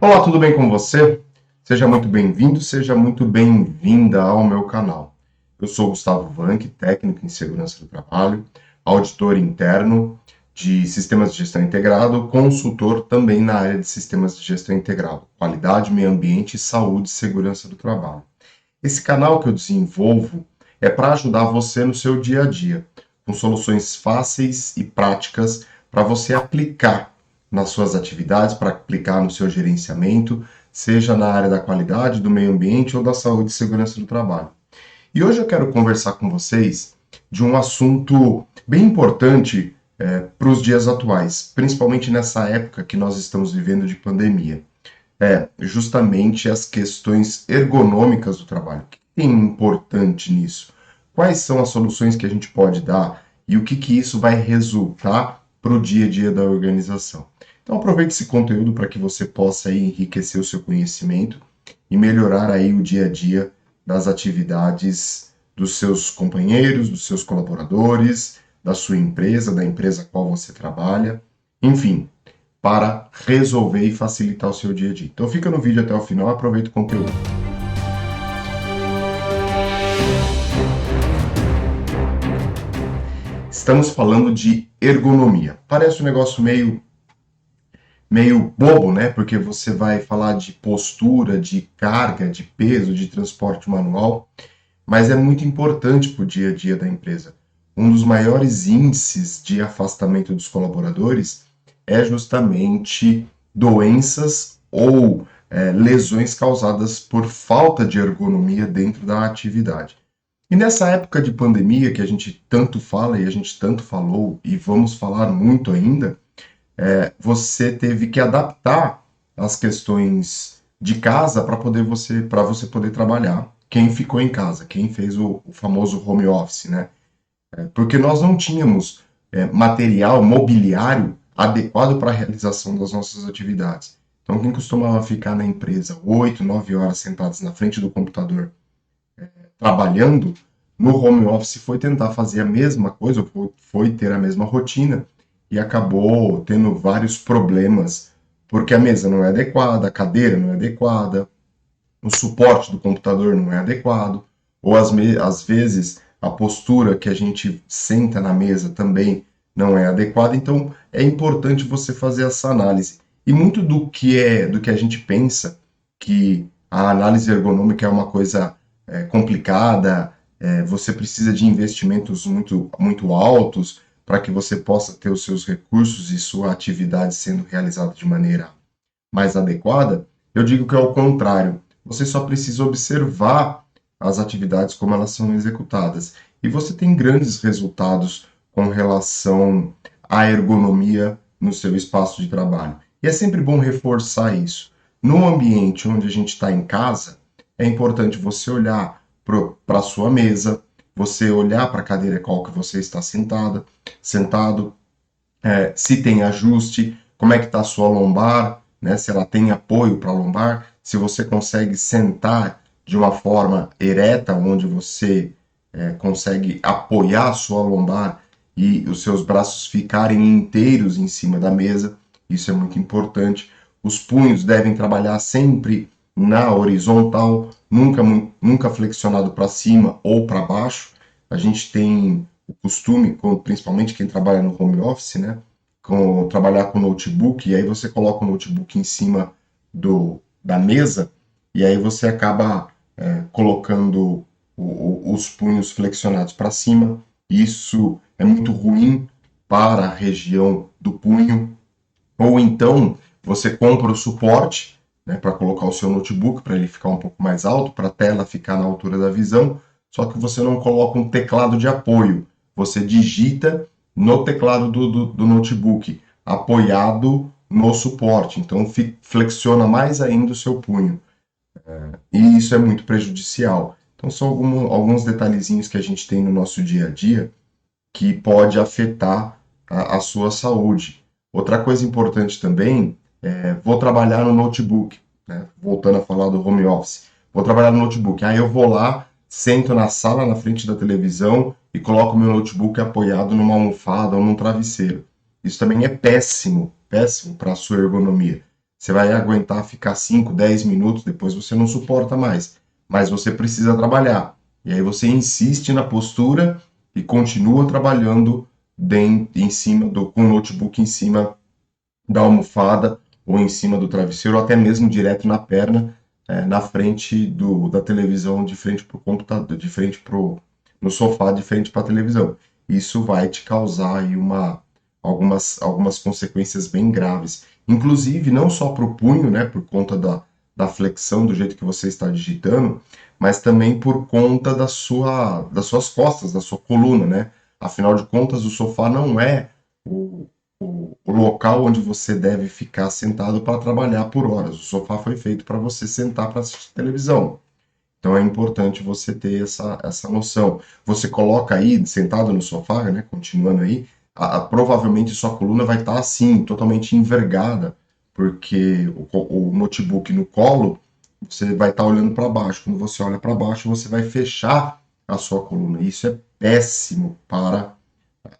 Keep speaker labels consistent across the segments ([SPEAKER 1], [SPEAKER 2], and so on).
[SPEAKER 1] Olá, tudo bem com você? Seja muito bem-vindo, seja muito bem-vinda ao meu canal. Eu sou Gustavo Vanck, técnico em segurança do trabalho, auditor interno de sistemas de gestão integrado, consultor também na área de sistemas de gestão integrado, qualidade, meio ambiente, saúde e segurança do trabalho. Esse canal que eu desenvolvo é para ajudar você no seu dia a dia, com soluções fáceis e práticas para você aplicar nas suas atividades, para aplicar no seu gerenciamento, seja na área da qualidade, do meio ambiente ou da saúde e segurança do trabalho. E hoje eu quero conversar com vocês de um assunto bem importante para os dias atuais, principalmente nessa época que nós estamos vivendo de pandemia. Justamente as questões ergonômicas do trabalho. O que tem importante nisso? Quais são as soluções que a gente pode dar e o que isso vai resultar para o dia a dia da organização? Então aproveite esse conteúdo para que você possa aí enriquecer o seu conhecimento e melhorar aí o dia a dia das atividades dos seus companheiros, dos seus colaboradores, da sua empresa, da empresa a qual você trabalha, enfim, para resolver e facilitar o seu dia a dia. Então fica no vídeo até o final, aproveita o conteúdo. Estamos falando de ergonomia. Parece um negócio meio bobo, né? Porque você vai falar de postura, de carga, de peso, de transporte manual, mas é muito importante para o dia a dia da empresa. Um dos maiores índices de afastamento dos colaboradores é justamente doenças ou lesões causadas por falta de ergonomia dentro da atividade. E nessa época de pandemia que a gente tanto fala e a gente tanto falou e vamos falar muito ainda, você teve que adaptar as questões de casa para você poder trabalhar. Quem ficou em casa, quem fez o famoso home office, né? Porque nós não tínhamos material, mobiliário adequado para a realização das nossas atividades. Então, quem costumava ficar na empresa 8, 9 horas sentados na frente do computador trabalhando, no home office foi tentar fazer a mesma coisa, foi ter a mesma rotina e acabou tendo vários problemas, porque a mesa não é adequada, a cadeira não é adequada, o suporte do computador não é adequado, ou às vezes a postura que a gente senta na mesa também não é adequada. Então é importante você fazer essa análise. E muito do que a gente pensa que a análise ergonômica é uma coisa complicada, você precisa de investimentos muito altos para que você possa ter os seus recursos e sua atividade sendo realizada de maneira mais adequada, eu digo que é o contrário. Você só precisa observar as atividades como elas são executadas. E você tem grandes resultados com relação à ergonomia no seu espaço de trabalho. E é sempre bom reforçar isso. No ambiente onde a gente está em casa, é importante você olhar para a sua mesa, você olhar para a cadeira qual que você está sentado, se tem ajuste, como é que está a sua lombar, né? Se ela tem apoio para a lombar, se você consegue sentar de uma forma ereta, onde você consegue apoiar a sua lombar e os seus braços ficarem inteiros em cima da mesa, isso é muito importante. Os punhos devem trabalhar sempre na horizontal, nunca flexionado para cima ou para baixo. A gente tem o costume, principalmente quem trabalha no home office, né, trabalhar com notebook, e aí você coloca o notebook em cima da mesa, e aí você acaba colocando os punhos flexionados para cima. Isso é muito ruim para a região do punho. Ou então você compra o suporte, né, para colocar o seu notebook, para ele ficar um pouco mais alto, para a tela ficar na altura da visão, só que você não coloca um teclado de apoio. Você digita no teclado do notebook, apoiado no suporte. Então flexiona mais ainda o seu punho. E isso é muito prejudicial. Então são alguns detalhezinhos que a gente tem no nosso dia a dia que pode afetar a sua saúde. Outra coisa importante também vou trabalhar no notebook, né? Voltando a falar do home office. Vou trabalhar no notebook. Aí eu vou lá, sento na sala, na frente da televisão e coloco meu notebook apoiado numa almofada ou num travesseiro. Isso também é péssimo, péssimo para a sua ergonomia. Você vai aguentar ficar 5, 10 minutos, depois você não suporta mais. Mas você precisa trabalhar. E aí você insiste na postura e continua trabalhando em cima com o notebook em cima da almofada ou em cima do travesseiro, ou até mesmo direto na perna, na frente da televisão, de frente para o computador, no sofá, de frente para a televisão. Isso vai te causar aí algumas consequências bem graves. Inclusive, não só para o punho, né, por conta da flexão, do jeito que você está digitando, mas também por conta das suas costas, da sua coluna, né? Afinal de contas, o sofá não é o, o local onde você deve ficar sentado para trabalhar por horas. O sofá foi feito para você sentar para assistir televisão. Então é importante você ter essa noção. Você coloca aí, sentado no sofá, né, continuando aí, provavelmente sua coluna vai estar assim, totalmente envergada, porque o notebook no colo, você vai estar olhando para baixo. Quando você olha para baixo, você vai fechar a sua coluna. Isso é péssimo para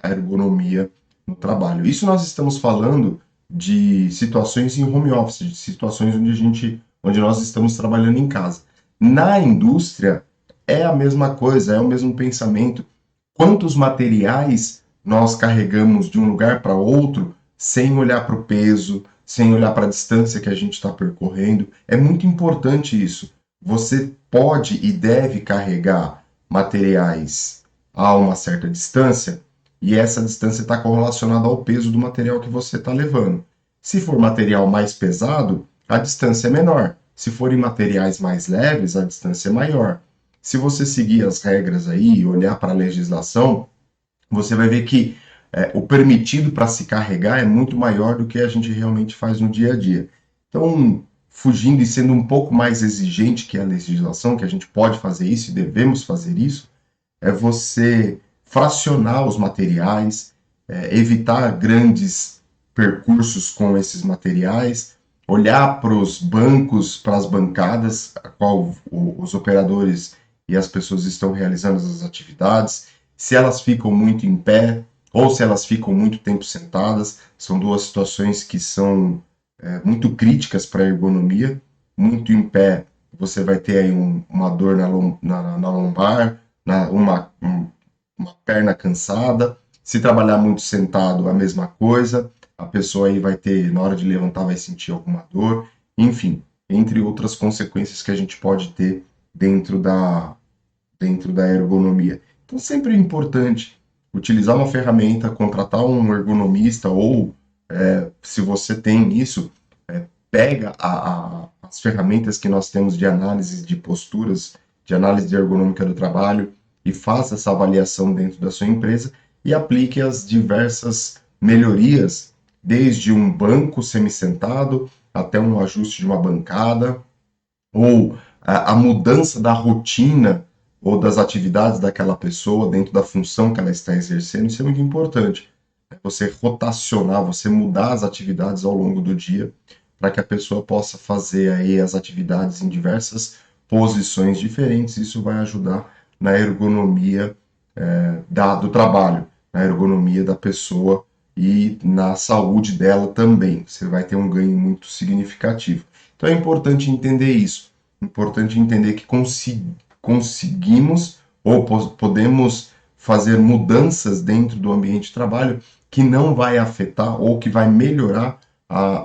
[SPEAKER 1] a ergonomia no trabalho. Isso nós estamos falando de situações em home office, de situações onde nós estamos trabalhando em casa. Na indústria é a mesma coisa, é o mesmo pensamento. Quantos materiais nós carregamos de um lugar para outro sem olhar para o peso, sem olhar para a distância que a gente está percorrendo? É muito importante isso. Você pode e deve carregar materiais a uma certa distância, e essa distância está correlacionada ao peso do material que você está levando. Se for material mais pesado, a distância é menor. Se forem materiais mais leves, a distância é maior. Se você seguir as regras aí e olhar para a legislação, você vai ver que o permitido para se carregar é muito maior do que a gente realmente faz no dia a dia. Então, fugindo e sendo um pouco mais exigente que a legislação, que a gente pode fazer isso e devemos fazer isso, é você fracionar os materiais, evitar grandes percursos com esses materiais, olhar para os bancos, para as bancadas, a qual os operadores e as pessoas estão realizando as atividades, se elas ficam muito em pé ou se elas ficam muito tempo sentadas, são duas situações que são muito críticas para a ergonomia. Muito em pé, você vai ter aí uma dor na lombar, uma perna cansada. Se trabalhar muito sentado, a mesma coisa. A pessoa aí vai ter, na hora de levantar, vai sentir alguma dor. Enfim, entre outras consequências que a gente pode ter dentro da ergonomia. Então, sempre é importante utilizar uma ferramenta, contratar um ergonomista ou, se você tem isso, pega as ferramentas que nós temos de análise de posturas, de análise de ergonômica do trabalho e faça essa avaliação dentro da sua empresa e aplique as diversas melhorias, desde um banco semissentado até um ajuste de uma bancada, ou a mudança da rotina ou das atividades daquela pessoa dentro da função que ela está exercendo. Isso é muito importante. Você rotacionar, você mudar as atividades ao longo do dia para que a pessoa possa fazer aí as atividades em diversas posições diferentes. Isso vai ajudar na ergonomia do trabalho, na ergonomia da pessoa e na saúde dela também. Você vai ter um ganho muito significativo. Então é importante entender isso. Importante entender que conseguimos ou podemos fazer mudanças dentro do ambiente de trabalho que não vai afetar ou que vai melhorar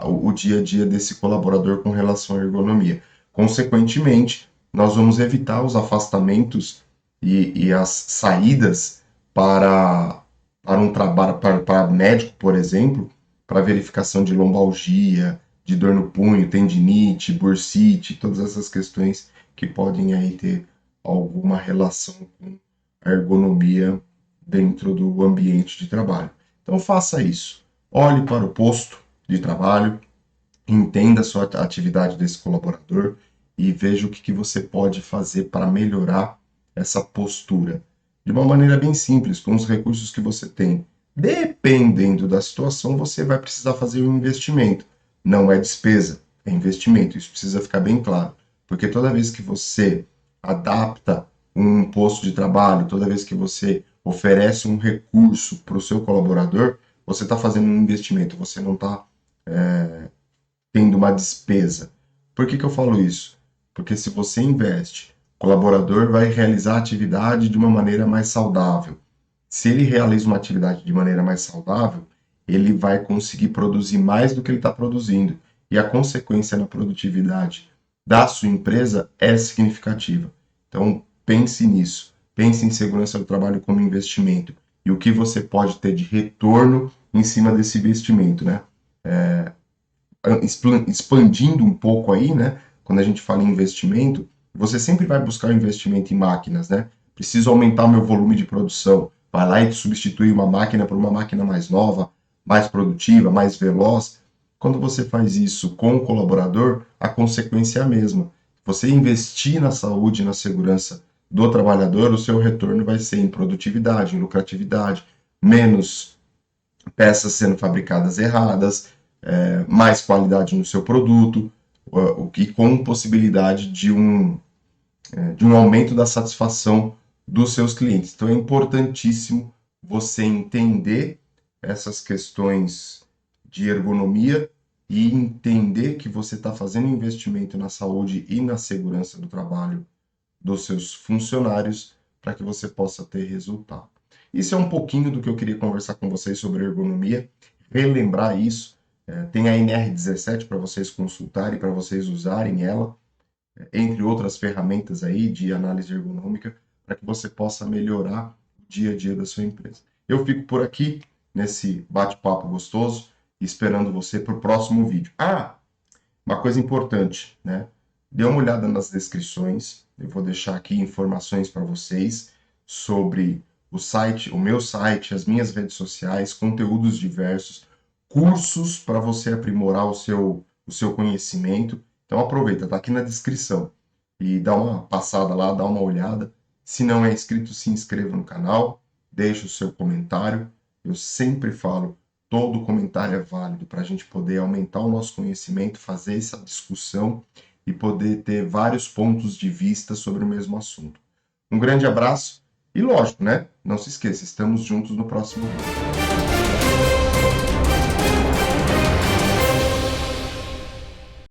[SPEAKER 1] o dia a dia desse colaborador com relação à ergonomia. Consequentemente, nós vamos evitar os afastamentos e as saídas para um trabalho, para médico, por exemplo, para verificação de lombalgia, de dor no punho, tendinite, bursite, todas essas questões que podem aí ter alguma relação com a ergonomia dentro do ambiente de trabalho. Então faça isso. Olhe para o posto de trabalho, entenda a sua atividade desse colaborador e veja o que você pode fazer para melhorar essa postura. De uma maneira bem simples, com os recursos que você tem. Dependendo da situação, você vai precisar fazer um investimento. Não é despesa, é investimento. Isso precisa ficar bem claro. Porque toda vez que você adapta um posto de trabalho, toda vez que você oferece um recurso para o seu colaborador, você está fazendo um investimento, você não está tendo uma despesa. Por que que eu falo isso? Porque se você investe, o colaborador vai realizar a atividade de uma maneira mais saudável. Se ele realiza uma atividade de maneira mais saudável, ele vai conseguir produzir mais do que ele está produzindo. E a consequência na produtividade da sua empresa é significativa. Então, pense nisso. Pense em segurança do trabalho como investimento e o que você pode ter de retorno em cima desse investimento, né? Expandindo um pouco aí, né? Quando a gente fala em investimento, você sempre vai buscar investimento em máquinas, né? Preciso aumentar o meu volume de produção. Vai lá e substitui uma máquina por uma máquina mais nova, mais produtiva, mais veloz. Quando você faz isso com o colaborador, a consequência é a mesma. Você investir na saúde e na segurança do trabalhador, o seu retorno vai ser em produtividade, em lucratividade, menos peças sendo fabricadas erradas, mais qualidade no seu produto, o que com possibilidade de um aumento da satisfação dos seus clientes. Então é importantíssimo você entender essas questões de ergonomia e entender que você está fazendo investimento na saúde e na segurança do trabalho dos seus funcionários para que você possa ter resultado. Isso é um pouquinho do que eu queria conversar com vocês sobre ergonomia, relembrar isso. Tem a NR17 para vocês consultarem, para vocês usarem ela, entre outras ferramentas aí de análise ergonômica, para que você possa melhorar o dia a dia da sua empresa. Eu fico por aqui, nesse bate-papo gostoso, esperando você para o próximo vídeo. Uma coisa importante, né? Dê uma olhada nas descrições, eu vou deixar aqui informações para vocês sobre o site, o meu site, as minhas redes sociais, conteúdos diversos, cursos para você aprimorar o seu conhecimento. Então aproveita, tá aqui na descrição e dá uma passada lá, dá uma olhada. Se não é inscrito, se inscreva no canal, deixe o seu comentário. Eu sempre falo, todo comentário é válido para a gente poder aumentar o nosso conhecimento, fazer essa discussão e poder ter vários pontos de vista sobre o mesmo assunto. Um grande abraço e lógico, né? Não se esqueça, estamos juntos no próximo vídeo.